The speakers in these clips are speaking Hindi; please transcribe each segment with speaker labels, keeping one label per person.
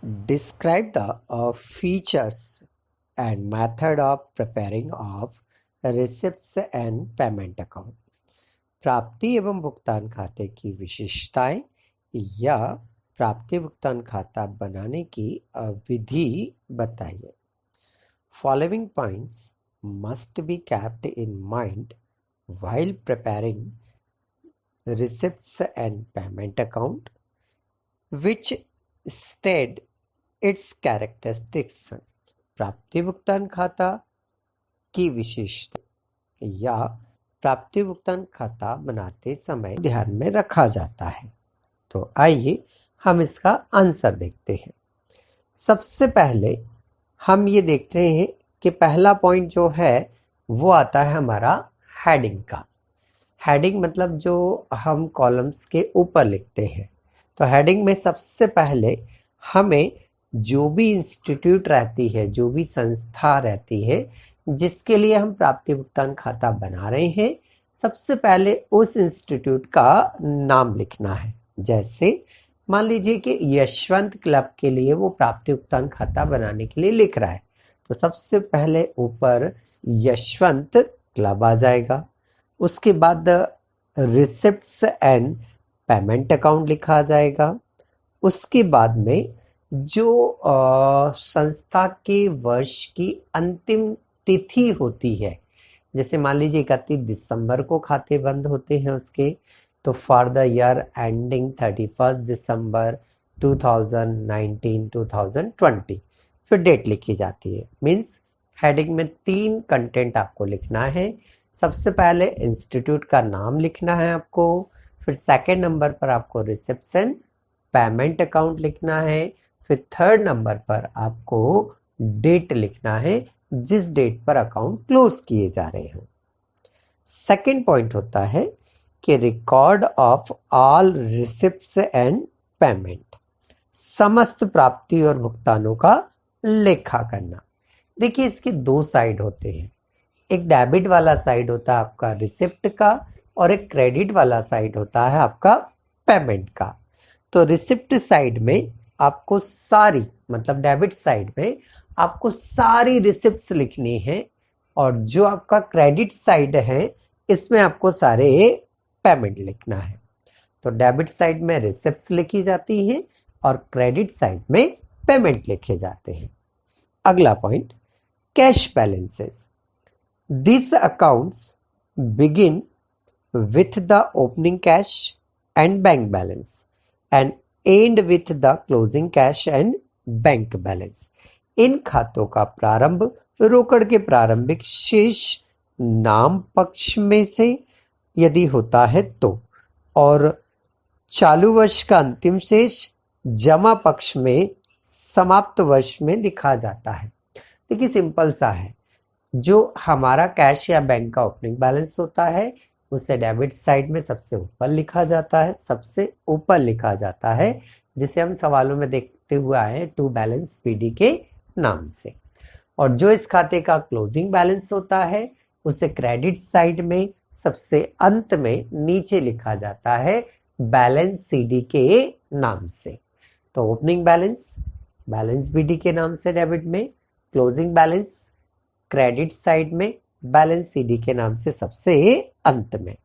Speaker 1: Describe the features and method of preparing of receipts and payment account. प्राप्ति एवं भुगतान खाते की विशेषताएं या प्राप्ति भुगतान खाता बनाने की विधि बताइए. Following points must be kept in mind while preparing receipts and payment account, which state its characteristics. प्राप्ति भुगतान खाता की विशेषता या प्राप्ति भुगतान खाता बनाते समय ध्यान में रखा जाता है. तो आइए हम इसका आंसर देखते हैं. सबसे पहले हम ये देखते हैं कि पहला पॉइंट जो है वो आता है हमारा हेडिंग का. हेडिंग मतलब जो हम कॉलम्स के ऊपर लिखते हैं. तो हेडिंग में सबसे पहले हमें जो भी इंस्टीट्यूट रहती है, जो भी संस्था रहती है जिसके लिए हम प्राप्ति भुगतान खाता बना रहे हैं, सबसे पहले उस इंस्टीट्यूट का नाम लिखना है. जैसे मान लीजिए कि यशवंत क्लब के लिए वो प्राप्ति भुगतान खाता बनाने के लिए लिख रहा है, तो सबसे पहले ऊपर यशवंत क्लब आ जाएगा. उसके बाद रिसिप्ट्स एंड पेमेंट अकाउंट लिखा जाएगा. उसके बाद में जो संस्था के वर्ष की अंतिम तिथि होती है, जैसे मान लीजिए 31 दिसंबर को खाते बंद होते हैं उसके, तो फॉर द ईयर एंडिंग 31 दिसंबर 2019-2020 फिर डेट लिखी जाती है. मीन्स हेडिंग में 3 कंटेंट आपको लिखना है. सबसे पहले इंस्टीट्यूट का नाम लिखना है आपको, फिर सेकेंड नंबर पर आपको रिसेप्शन पेमेंट अकाउंट लिखना है, फिर थर्ड नंबर पर आपको डेट लिखना है जिस डेट पर अकाउंट क्लोज किए जा रहे हो. सेकेंड पॉइंट होता है कि record of all receipts and payment, समस्त प्राप्ति और भुगतानों का लेखा करना. देखिए इसके 2 साइड होते हैं. एक डेबिट वाला साइड होता है आपका रिसिप्ट का और एक क्रेडिट वाला साइड होता है आपका पेमेंट का. तो रिसिप्ट साइड में आपको सारी, मतलब डेबिट साइड में आपको सारी रिसिप्ट्स लिखनी है, और जो आपका क्रेडिट साइड है इसमें आपको सारे पेमेंट लिखना है. तो डेबिट साइड में रिसिप्ट्स लिखी जाती हैं और क्रेडिट साइड में पेमेंट लिखे जाते हैं. अगला point, cash balances. This accounts begins with the opening cash and bank balance and end with the closing cash and bank balance. इन खातों का प्रारंभ रोकड़ के प्रारंभिक शेष नाम पक्ष में से यदि होता है तो, और चालू वर्ष का अंतिम शेष जमा पक्ष में समाप्त वर्ष में लिखा जाता है. देखिए सिंपल सा है. जो हमारा कैश या बैंक का ओपनिंग बैलेंस होता है उसे डेबिट साइड में सबसे ऊपर लिखा जाता है, सबसे ऊपर लिखा जाता है, जिसे हम सवालों में देखते हुए आए हैं टू बैलेंस पीडी के नाम से. और जो इस खाते का क्लोजिंग बैलेंस होता है उसे क्रेडिट साइड में सबसे अंत में नीचे लिखा जाता है बैलेंस सीडी के नाम से. तो ओपनिंग बैलेंस बैलेंस बीडी के नाम से डेबिट में, क्लोजिंग बैलेंस क्रेडिट साइड में, बैलेंस सीडी के नाम से सबसे अंत में.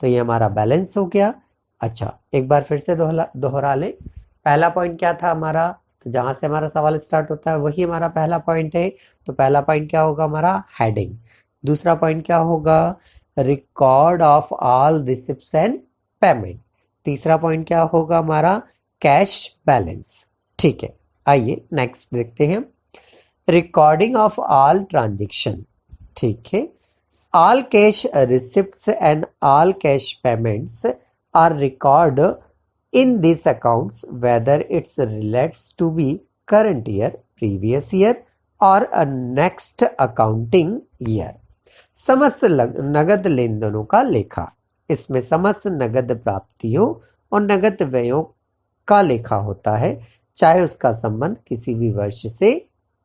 Speaker 1: तो ये हमारा बैलेंस हो गया. अच्छा, एक बार फिर से दोहरा लें. पहला पॉइंट क्या था हमारा, तो जहां से हमारा सवाल स्टार्ट होता है वही हमारा पहला पॉइंट है. तो पहला पॉइंट क्या होगा हमारा, हेडिंग. दूसरा पॉइंट क्या होगा, record of all receipts and payment. तीसरा पॉइंट क्या होगा हमारा, कैश बैलेंस. ठीक है, आइए नेक्स्ट देखते हैं. Recording of all transaction. ठीक है, all cash receipts and all cash payments are recorded in these accounts whether it relates to be current year, previous year or a next accounting year. समस्त नगद लेन देनों का लेखा. इसमें समस्त नगद प्राप्तियों और नगद व्ययों का लेखा होता है, चाहे उसका संबंध किसी भी वर्ष से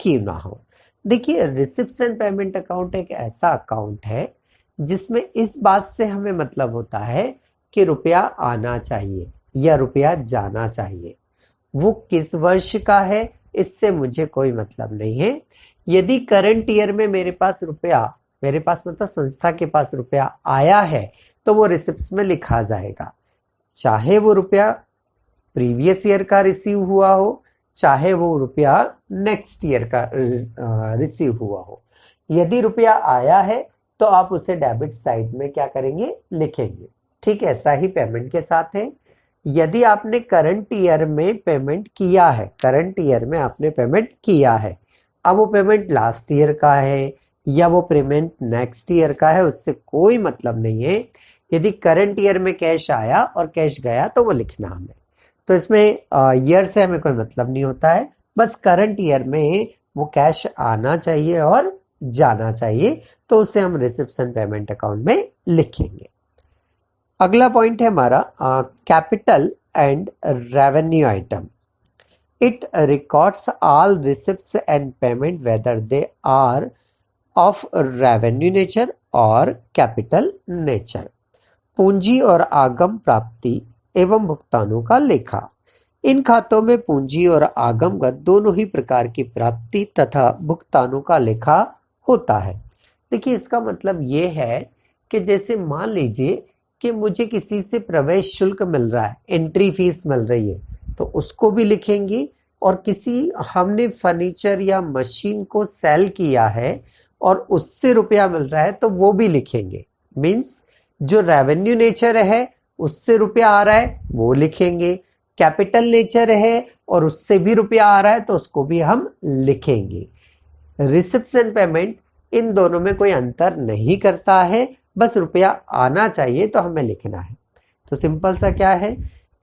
Speaker 1: क्यों ना हो. देखिए रिसिप्ट्स एंड पेमेंट अकाउंट एक ऐसा अकाउंट है जिसमें इस बात से हमें मतलब होता है कि रुपया आना चाहिए या रुपया जाना चाहिए. वो किस वर्ष का है इससे मुझे कोई मतलब नहीं है। यदि करंट ईयर में मेरे पास मतलब संस्था के पास रुपया आया है तो वो रिसिप्ट्स में लिखा जाएगा, चाहे वो रुपया प्रीवियस ईयर का रिसीव हुआ हो, चाहे वो रुपया नेक्स्ट ईयर का रिसीव हुआ हो। यदि रुपया आया है तो आप उसे डेबिट साइड में क्या करेंगे, लिखेंगे। ठीक है, ऐसा ही पेमेंट के साथ है। यदि आपने करंट ईयर में पेमेंट किया है, अब वो पेमेंट लास्ट ईयर का है या वो पेमेंट नेक्स्ट ईयर का है, उससे कोई मतलब नहीं है। यदि करंट ईयर में कैश आया और कैश गया तो वो लिखना हमें। तो इसमें ईयर से हमें कोई मतलब नहीं होता है, बस करंट ईयर में वो कैश आना चाहिए और जाना चाहिए, तो उसे हम रिसिप्शन पेमेंट अकाउंट में लिखेंगे। अगला पॉइंट है हमारा capital and revenue item. It records all receipts and payment whether they are of revenue nature और कैपिटल नेचर। पूंजी और आगम प्राप्ति एवं भुगतानों का लेखा। इन खातों में पूंजी और आगमगत दोनों ही प्रकार की प्राप्ति तथा भुगतानों का लेखा होता है। देखिए, इसका मतलब ये है कि जैसे मान लीजिए कि मुझे किसी से प्रवेश शुल्क मिल रहा है, एंट्री फीस मिल रही है, तो उसको भी लिखेंगे। और हमने फर्नीचर या मशीन को सेल किया है और उससे रुपया मिल रहा है तो वो भी लिखेंगे। मीन्स जो रेवेन्यू नेचर है उससे रुपया आ रहा है वो लिखेंगे, कैपिटल नेचर है और उससे भी रुपया आ रहा है तो उसको भी हम लिखेंगे। रिसिप्ट्स एंड पेमेंट इन दोनों में कोई अंतर नहीं करता है, बस रुपया आना चाहिए तो हमें लिखना है। तो सिंपल सा क्या है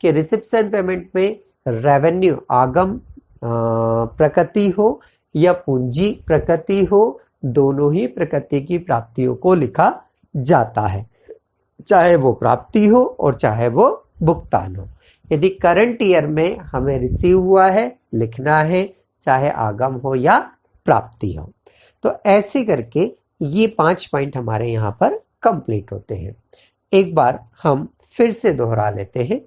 Speaker 1: कि रिसिप्ट्स एंड पेमेंट में रेवेन्यू आगम प्रकृति हो या पूंजी प्रकृति हो, दोनों ही प्रकृति की प्राप्तियों को लिखा जाता है, चाहे वो प्राप्ति हो और चाहे वो भुगतान हो। यदि करंट ईयर में हमें रिसीव हुआ है लिखना है, चाहे आगम हो या प्राप्ति हो। तो ऐसे करके ये 5 पॉइंट हमारे यहाँ पर कंप्लीट होते हैं। एक बार हम फिर से दोहरा लेते हैं।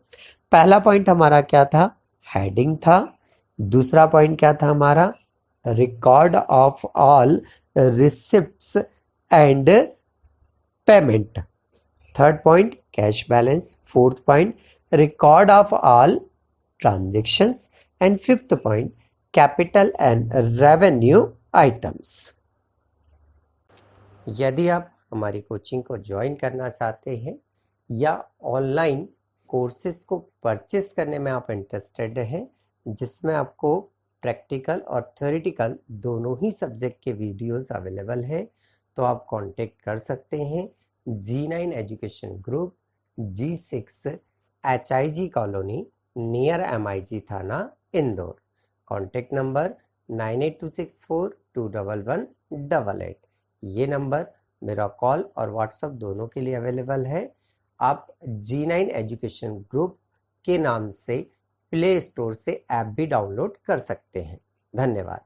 Speaker 1: पहला पॉइंट हमारा क्या था, हेडिंग था। दूसरा पॉइंट क्या था हमारा, record of all receipts and payment. Third point cash balance. Fourth point record of all transactions and fifth point capital and revenue items. यदि आप हमारी कोचिंग को ज्वाइन करना चाहते हैं या ऑनलाइन कोर्सेज को परचेस करने में आप इंटरेस्टेड हैं, जिसमें आपको प्रैक्टिकल और थ्योरेटिकल दोनों ही सब्जेक्ट के वीडियोस अवेलेबल हैं, तो आप कांटेक्ट कर सकते हैं G9 education group, G6 HIG colony near MIG थाना इंदौर। Contact number 9826421188। ये नंबर मेरा कॉल और व्हाट्सएप दोनों के लिए अवेलेबल है। आप G9 एजुकेशन ग्रुप के नाम से प्ले स्टोर से ऐप भी डाउनलोड कर सकते हैं। धन्यवाद।